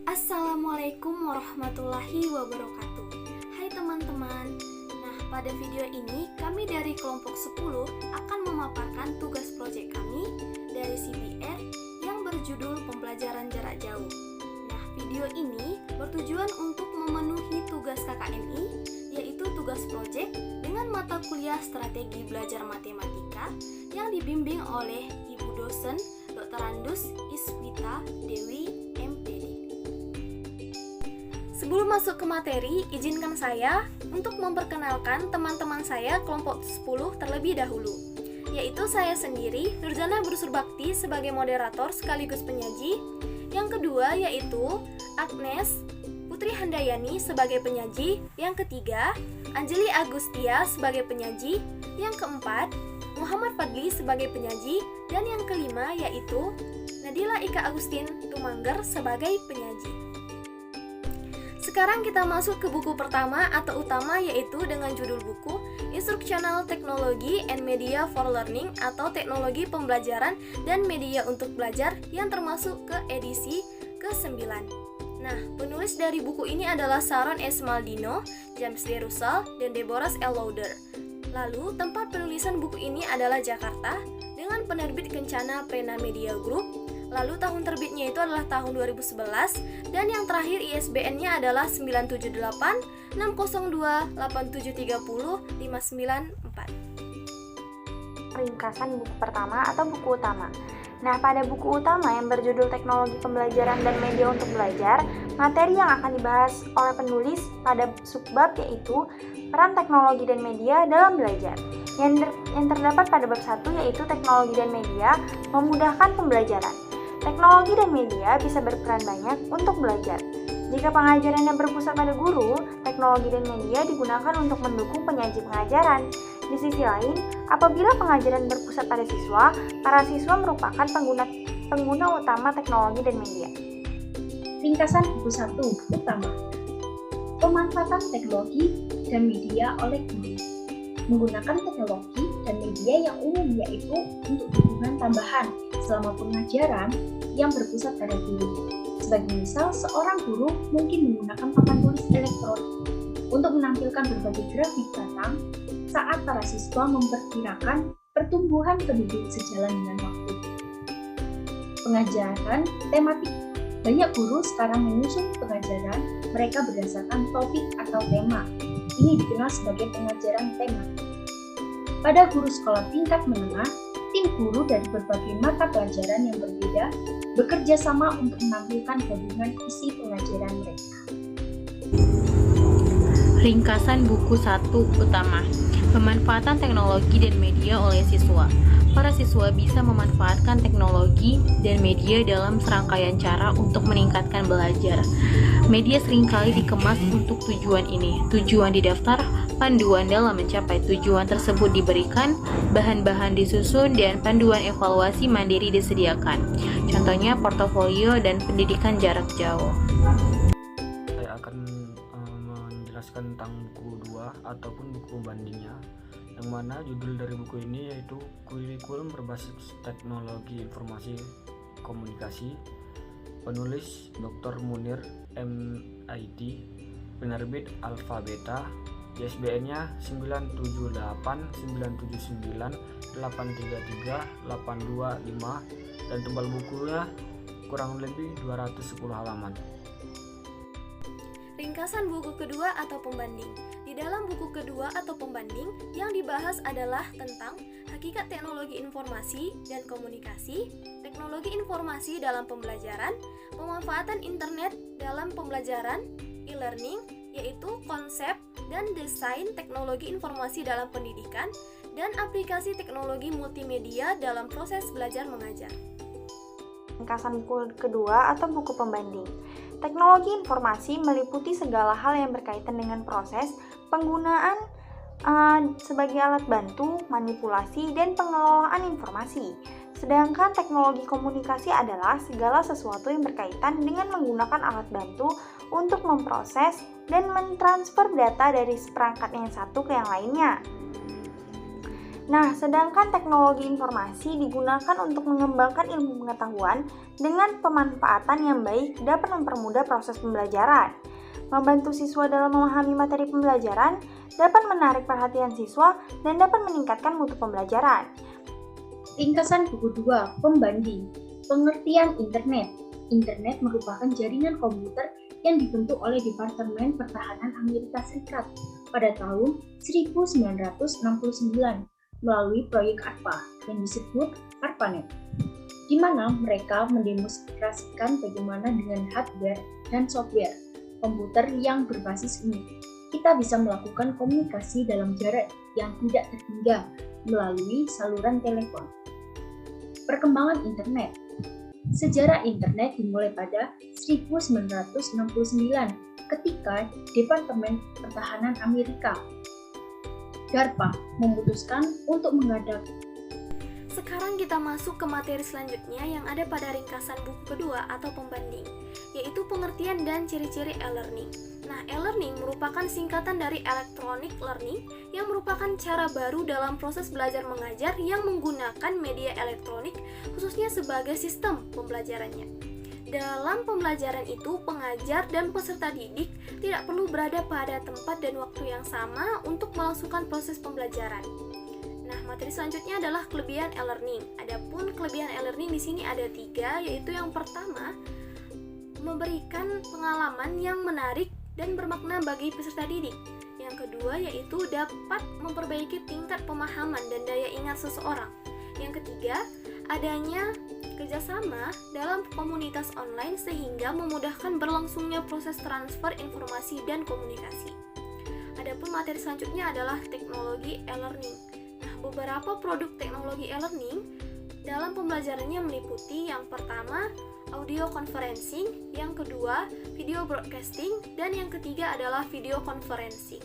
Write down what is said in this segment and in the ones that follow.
Assalamualaikum warahmatullahi wabarakatuh. Hai teman-teman. Nah, pada video ini kami dari kelompok 10 akan memaparkan tugas proyek kami dari CBR yang berjudul pembelajaran jarak jauh. Nah, video ini bertujuan untuk memenuhi tugas KKMI, yaitu tugas proyek dengan mata kuliah strategi belajar matematika yang dibimbing oleh Ibu dosen Dr. Andus Iswita Dewi MPD. Sebelum masuk ke materi, izinkan saya untuk memperkenalkan teman-teman saya kelompok 10 terlebih dahulu, yaitu saya sendiri, Nurjana Bursurbakti sebagai moderator sekaligus penyaji. Yang kedua yaitu Agnes Putri Handayani sebagai penyaji. Yang ketiga, Anjeli Agustia sebagai penyaji. Yang keempat, Muhammad Fadli sebagai penyaji. Dan yang kelima yaitu Nadila Ika Agustin Tumangger sebagai penyaji. Sekarang kita masuk ke buku pertama atau utama, yaitu dengan judul buku Instructional Technology and Media for Learning atau Teknologi Pembelajaran dan Media untuk Belajar yang termasuk ke edisi ke-9. Nah, penulis dari buku ini adalah Sharon S. Maldino, James D. Russell, dan Deborah L. Lauder. Lalu, tempat penulisan buku ini adalah Jakarta dengan penerbit Kencana Prena Media Group. Lalu tahun terbitnya itu adalah tahun 2011 dan yang terakhir ISBN-nya adalah 978 602 8730 594. Ringkasan buku pertama atau buku utama. Nah, pada buku utama yang berjudul Teknologi Pembelajaran dan Media untuk Belajar, materi yang akan dibahas oleh penulis pada subbab yaitu peran teknologi dan media dalam belajar. Yang terdapat pada bab 1 yaitu teknologi dan media memudahkan pembelajaran. Teknologi dan media bisa berperan banyak untuk belajar. Jika pengajarannya berpusat pada guru, teknologi dan media digunakan untuk mendukung penyaji pengajaran. Di sisi lain, apabila pengajaran berpusat pada siswa, para siswa merupakan pengguna utama teknologi dan media. Ringkasan buku 1 utama. Pemanfaatan teknologi dan media oleh guru. Menggunakan teknologi dan media yang umum yaitu untuk dukungan tambahan selama pengajaran yang berpusat pada guru. Sebagai misal, seorang guru mungkin menggunakan papan tulis elektronik untuk menampilkan berbagai grafik batang saat para siswa memperkirakan pertumbuhan penduduk sejalan dengan waktu. Pengajaran tematik. Banyak guru sekarang menyusun pengajaran mereka berdasarkan topik atau tema. Ini dikenal sebagai pengajaran tematik. Pada guru sekolah tingkat menengah, tim guru dari berbagai mata pelajaran yang berbeda bekerja sama untuk menampilkan gabungan isi pengajaran mereka. Ringkasan buku 1 utama. Pemanfaatan teknologi dan media oleh siswa. Para siswa bisa memanfaatkan teknologi dan media dalam serangkaian cara untuk meningkatkan belajar. Media seringkali dikemas untuk tujuan ini. Tujuan didaftar, panduan dalam mencapai tujuan tersebut diberikan, bahan-bahan disusun, dan panduan evaluasi mandiri disediakan. Contohnya portofolio dan pendidikan jarak jauh. Saya akan menjelaskan tentang buku 2 ataupun buku pembandingnya, yang mana judul dari buku ini yaitu Kurikulum Berbasis Teknologi Informasi Komunikasi. Penulis Dr. Munir MID, penerbit Alfabeta, ISBN-nya 978 979 833 825 dan tebal bukunya kurang lebih 210 halaman. Ringkasan buku kedua atau pembanding. Di dalam buku kedua atau pembanding yang dibahas adalah tentang hakikat teknologi informasi dan komunikasi, teknologi informasi dalam pembelajaran, pemanfaatan internet dalam pembelajaran, e-learning, yaitu konsep dan desain teknologi informasi dalam pendidikan, dan aplikasi teknologi multimedia dalam proses belajar mengajar. Ringkasan buku kedua atau buku pembanding. Teknologi informasi meliputi segala hal yang berkaitan dengan proses, penggunaan sebagai alat bantu, manipulasi, dan pengelolaan informasi. Sedangkan teknologi komunikasi adalah segala sesuatu yang berkaitan dengan menggunakan alat bantu untuk memproses dan mentransfer data dari seperangkat yang satu ke yang lainnya. Nah, sedangkan teknologi informasi digunakan untuk mengembangkan ilmu pengetahuan dengan pemanfaatan yang baik dapat mempermudah proses pembelajaran, membantu siswa dalam memahami materi pembelajaran, dapat menarik perhatian siswa, dan dapat meningkatkan mutu pembelajaran. Ringkasan buku 2, pembanding. Pengertian internet. Internet merupakan jaringan komputer yang dibentuk oleh Departemen Pertahanan Amerika Serikat pada tahun 1969 melalui proyek ARPA yang disebut ARPANET, di mana mereka mendemonstrasikan bagaimana dengan hardware dan software komputer yang berbasis Unix, kita bisa melakukan komunikasi dalam jarak yang tidak terhingga melalui saluran telepon. Perkembangan internet. Sejarah internet dimulai pada 1969 ketika Departemen Pertahanan Amerika DARPA memutuskan untuk mengadakan. Sekarang kita masuk ke materi selanjutnya yang ada pada ringkasan buku kedua atau pembanding, yaitu pengertian dan ciri-ciri e-learning. Nah, e-learning merupakan singkatan dari electronic learning yang merupakan cara baru dalam proses belajar mengajar yang menggunakan media elektronik khususnya sebagai sistem pembelajarannya. Dalam pembelajaran itu, pengajar dan peserta didik tidak perlu berada pada tempat dan waktu yang sama untuk melangsungkan proses pembelajaran. Nah, materi selanjutnya adalah kelebihan e-learning. Adapun kelebihan e-learning di sini ada 3, yaitu yang pertama, memberikan pengalaman yang menarik dan bermakna bagi peserta didik. Yang kedua, yaitu dapat memperbaiki tingkat pemahaman dan daya ingat seseorang. Yang ketiga, adanya kerjasama dalam komunitas online sehingga memudahkan berlangsungnya proses transfer informasi dan komunikasi. Adapun materi selanjutnya adalah teknologi e-learning. Nah, beberapa produk teknologi e-learning dalam pembelajarannya meliputi yang pertama, audio conferencing, yang kedua, video broadcasting, dan yang ketiga adalah video conferencing.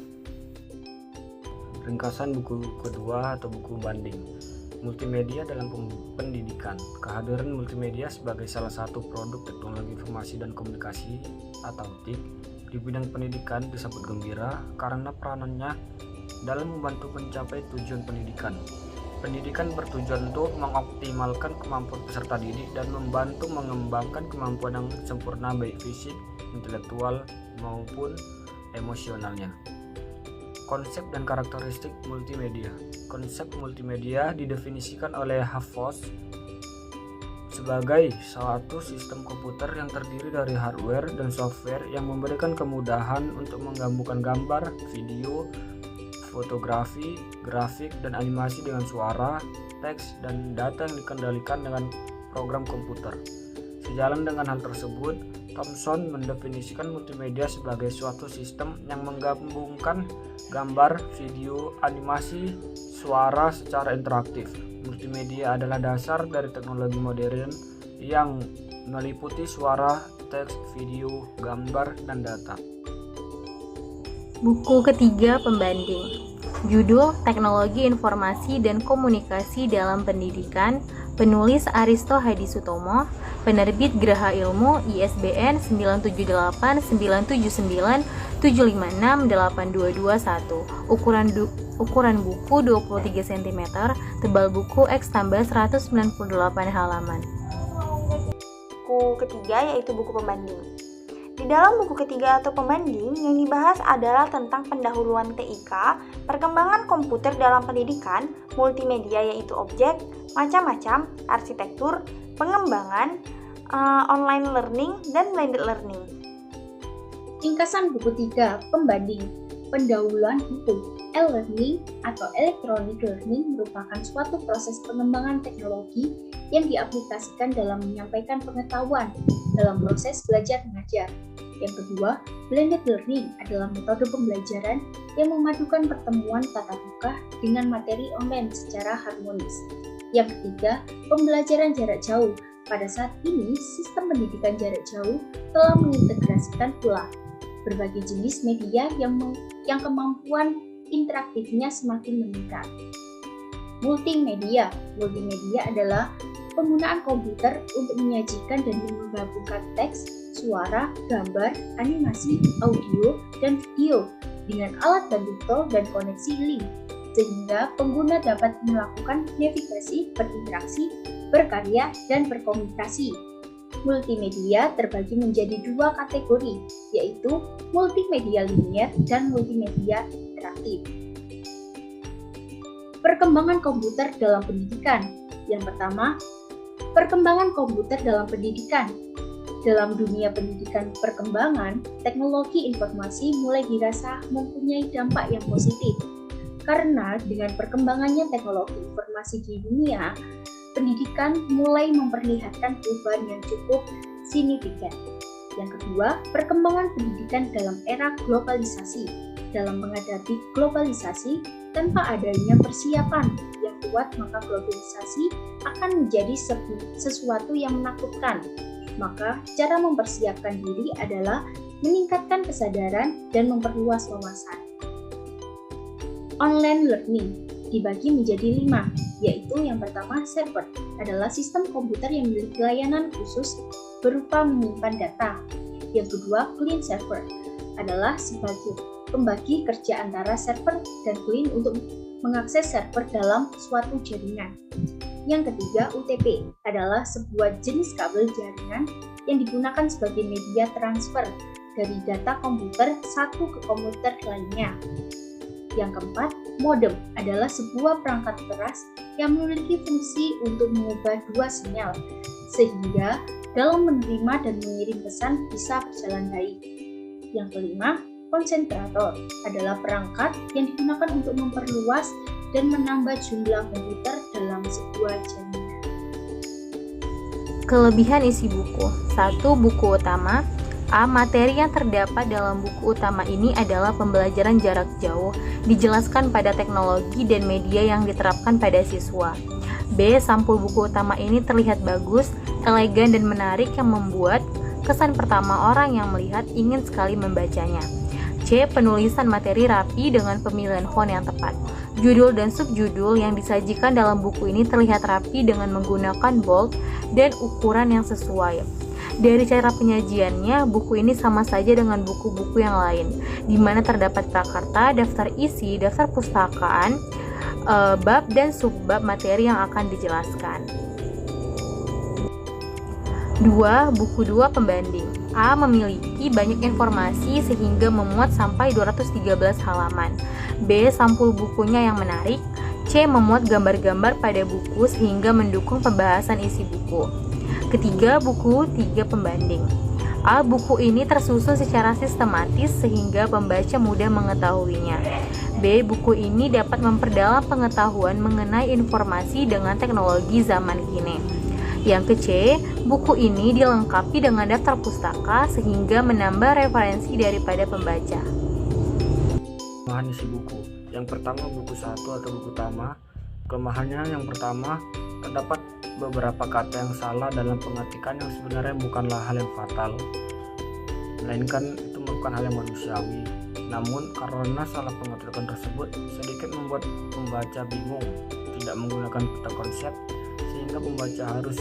Ringkasan buku kedua atau buku banding. Multimedia dalam pendidikan. Kehadiran multimedia sebagai salah satu produk teknologi informasi dan komunikasi atau TIK di bidang pendidikan disambut gembira karena peranannya dalam membantu mencapai tujuan pendidikan. Pendidikan bertujuan untuk mengoptimalkan kemampuan peserta didik dan membantu mengembangkan kemampuan yang sempurna baik fisik, intelektual, maupun emosionalnya. Konsep dan karakteristik multimedia. Konsep multimedia didefinisikan oleh Hafoss sebagai suatu sistem komputer yang terdiri dari hardware dan software yang memberikan kemudahan untuk menggabungkan gambar, video, fotografi, grafik, dan animasi dengan suara, teks, dan data yang dikendalikan dengan program komputer. Sejalan dengan hal tersebut, Thomson mendefinisikan multimedia sebagai suatu sistem yang menggabungkan gambar, video, animasi, suara secara interaktif. Multimedia adalah dasar dari teknologi modern yang meliputi suara, teks, video, gambar, dan data. Buku ketiga pembanding. Judul Teknologi Informasi dan Komunikasi dalam Pendidikan, penulis Aristo Hadisutomo, penerbit Graha Ilmu, ISBN 9789267568221, ukuran buku 23 cm, tebal buku X tambah 198 halaman. Buku ketiga yaitu buku pembanding. Di dalam buku ketiga atau pembanding yang dibahas adalah tentang pendahuluan TIK, perkembangan komputer dalam pendidikan, multimedia yaitu objek, macam-macam, arsitektur, pengembangan, online learning, dan blended learning. Ringkasan buku 3, pembanding. Pendahuluan buku. E-learning atau electronic learning merupakan suatu proses pengembangan teknologi yang diaplikasikan dalam menyampaikan pengetahuan dalam proses belajar mengajar. Yang kedua, blended learning adalah metode pembelajaran yang memadukan pertemuan tatap muka dengan materi online secara harmonis. Yang ketiga, pembelajaran jarak jauh. Pada saat ini, sistem pendidikan jarak jauh telah mengintegrasikan pula berbagai jenis media yang kemampuan interaktifnya semakin meningkat. Multimedia. Multimedia adalah penggunaan komputer untuk menyajikan dan menggabungkan teks, suara, gambar, animasi, audio, dan video dengan alat bantu tol dan koneksi link. sehingga pengguna dapat melakukan navigasi, berinteraksi, berkarya, dan berkomunikasi. Multimedia terbagi menjadi dua kategori, yaitu multimedia linier dan multimedia interaktif. Perkembangan komputer dalam pendidikan. Yang pertama, perkembangan komputer dalam pendidikan. Dalam dunia pendidikan perkembangan, teknologi informasi mulai dirasa mempunyai dampak yang positif. Karena dengan perkembangannya teknologi informasi di dunia, pendidikan mulai memperlihatkan perubahan yang cukup signifikan. Yang kedua, perkembangan pendidikan dalam era globalisasi. Dalam menghadapi globalisasi, tanpa adanya persiapan yang kuat, maka globalisasi akan menjadi sesuatu yang menakutkan. Maka, cara mempersiapkan diri adalah meningkatkan kesadaran dan memperluas wawasan. Online learning dibagi menjadi 5, yaitu yang pertama, server adalah sistem komputer yang memiliki layanan khusus berupa menyimpan data. Yang kedua, client server adalah sebagai pembagi kerja antara server dan client untuk mengakses server dalam suatu jaringan. Yang ketiga, UTP adalah sebuah jenis kabel jaringan yang digunakan sebagai media transfer dari data komputer satu ke komputer lainnya. Yang keempat, modem adalah sebuah perangkat keras yang memiliki fungsi untuk mengubah dua sinyal, sehingga dalam menerima dan mengirim pesan bisa berjalan baik. Yang kelima, konsentrator adalah perangkat yang digunakan untuk memperluas dan menambah jumlah komputer dalam sebuah jaringan. Kelebihan isi buku. 1. Buku utama. A. Materi yang terdapat dalam buku utama ini adalah pembelajaran jarak jauh, dijelaskan pada teknologi dan media yang diterapkan pada siswa. B. Sampul buku utama ini terlihat bagus, elegan dan menarik yang membuat kesan pertama orang yang melihat ingin sekali membacanya. C. Penulisan materi rapi dengan pemilihan font yang tepat. Judul dan subjudul yang disajikan dalam buku ini terlihat rapi dengan menggunakan bold dan ukuran yang sesuai. Dari cara penyajiannya, buku ini sama saja dengan buku-buku yang lain, di mana terdapat prakarta, daftar isi, daftar pustakaan, bab dan subbab materi yang akan dijelaskan. 2. Buku 2 pembanding. A. Memiliki banyak informasi sehingga memuat sampai 213 halaman. B. Sampul bukunya yang menarik. C. Memuat gambar-gambar pada buku sehingga mendukung pembahasan isi buku. Ketiga, buku 3 pembanding. A. Buku ini tersusun secara sistematis sehingga pembaca mudah mengetahuinya. B. Buku ini dapat memperdalam pengetahuan mengenai informasi dengan teknologi zaman kini. Yang ke C, buku ini dilengkapi dengan daftar pustaka sehingga menambah referensi daripada pembaca. Kelemahan isi buku. Yang pertama, buku 1 atau buku utama. Kelemahannya yang pertama, terdapat beberapa kata yang salah dalam pengetikan yang sebenarnya bukanlah hal yang fatal, melainkan itu merupakan hal yang manusiawi. Namun karena salah pengetikan tersebut sedikit membuat pembaca bingung, tidak menggunakan peta konsep, sehingga pembaca harus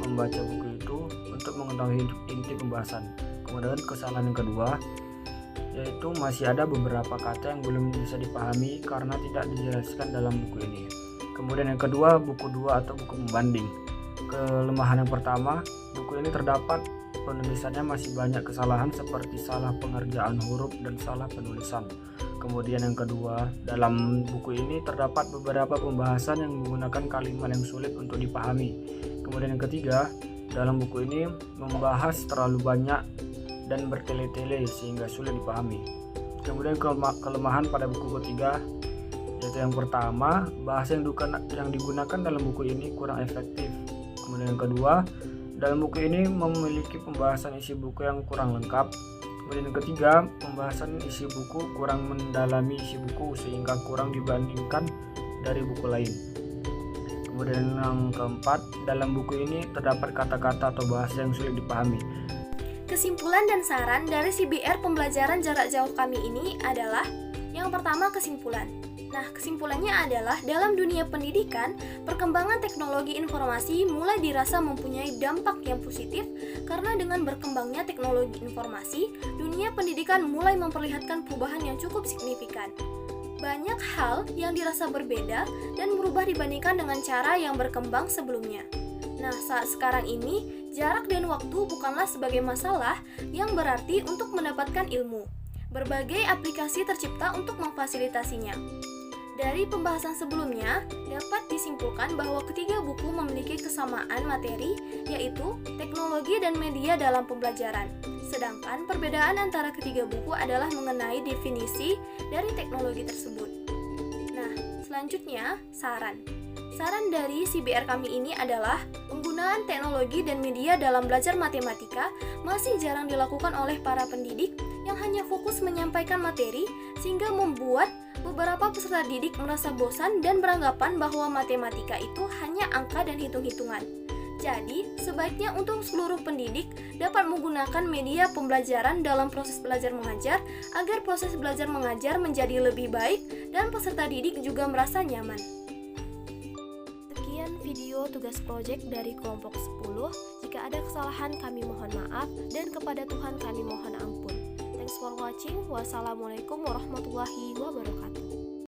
membaca buku itu untuk mengetahui inti pembahasan. Kemudian kesalahan yang kedua, yaitu masih ada beberapa kata yang belum bisa dipahami karena tidak dijelaskan dalam buku ini. Kemudian yang kedua, buku 2 atau buku pembanding. Kelemahan yang pertama, buku ini terdapat penulisannya masih banyak kesalahan seperti salah pengerjaan huruf dan salah penulisan. Kemudian yang kedua, dalam buku ini terdapat beberapa pembahasan yang menggunakan kalimat yang sulit untuk dipahami. Kemudian yang ketiga, dalam buku ini membahas terlalu banyak dan bertele-tele sehingga sulit dipahami. Kemudian kelemahan pada buku ketiga, yaitu yang pertama, bahasa yang digunakan dalam buku ini kurang efektif. Kemudian yang kedua, dalam buku ini memiliki pembahasan isi buku yang kurang lengkap. Kemudian yang ketiga, pembahasan isi buku kurang mendalami isi buku sehingga kurang dibandingkan dari buku lain. Kemudian yang keempat, dalam buku ini terdapat kata-kata atau bahasa yang sulit dipahami. Kesimpulan dan saran dari CBR pembelajaran jarak jauh kami ini adalah yang pertama, kesimpulan. Nah, kesimpulannya adalah dalam dunia pendidikan, perkembangan teknologi informasi mulai dirasa mempunyai dampak yang positif karena dengan berkembangnya teknologi informasi, dunia pendidikan mulai memperlihatkan perubahan yang cukup signifikan. banyak hal yang dirasa berbeda dan berubah dibandingkan dengan cara yang berkembang sebelumnya. Nah, saat sekarang ini, jarak dan waktu bukanlah sebagai masalah yang berarti untuk mendapatkan ilmu. Berbagai aplikasi tercipta untuk memfasilitasinya. Dari pembahasan sebelumnya, dapat disimpulkan bahwa ketiga buku memiliki kesamaan materi, yaitu teknologi dan media dalam pembelajaran. Sedangkan perbedaan antara ketiga buku adalah mengenai definisi dari teknologi tersebut. Nah, selanjutnya, saran. Saran dari CBR kami ini adalah penggunaan teknologi dan media dalam belajar matematika masih jarang dilakukan oleh para pendidik yang hanya fokus menyampaikan materi sehingga membuat beberapa peserta didik merasa bosan dan beranggapan bahwa matematika itu hanya angka dan hitung-hitungan. Jadi, sebaiknya untuk seluruh pendidik dapat menggunakan media pembelajaran dalam proses belajar mengajar agar proses belajar mengajar menjadi lebih baik dan peserta didik juga merasa nyaman. Sekian video tugas proyek dari kelompok 10. Jika ada kesalahan kami mohon maaf dan kepada Tuhan kami mohon ampun. Thanks for watching. Wassalamualaikum warahmatullahi wabarakatuh.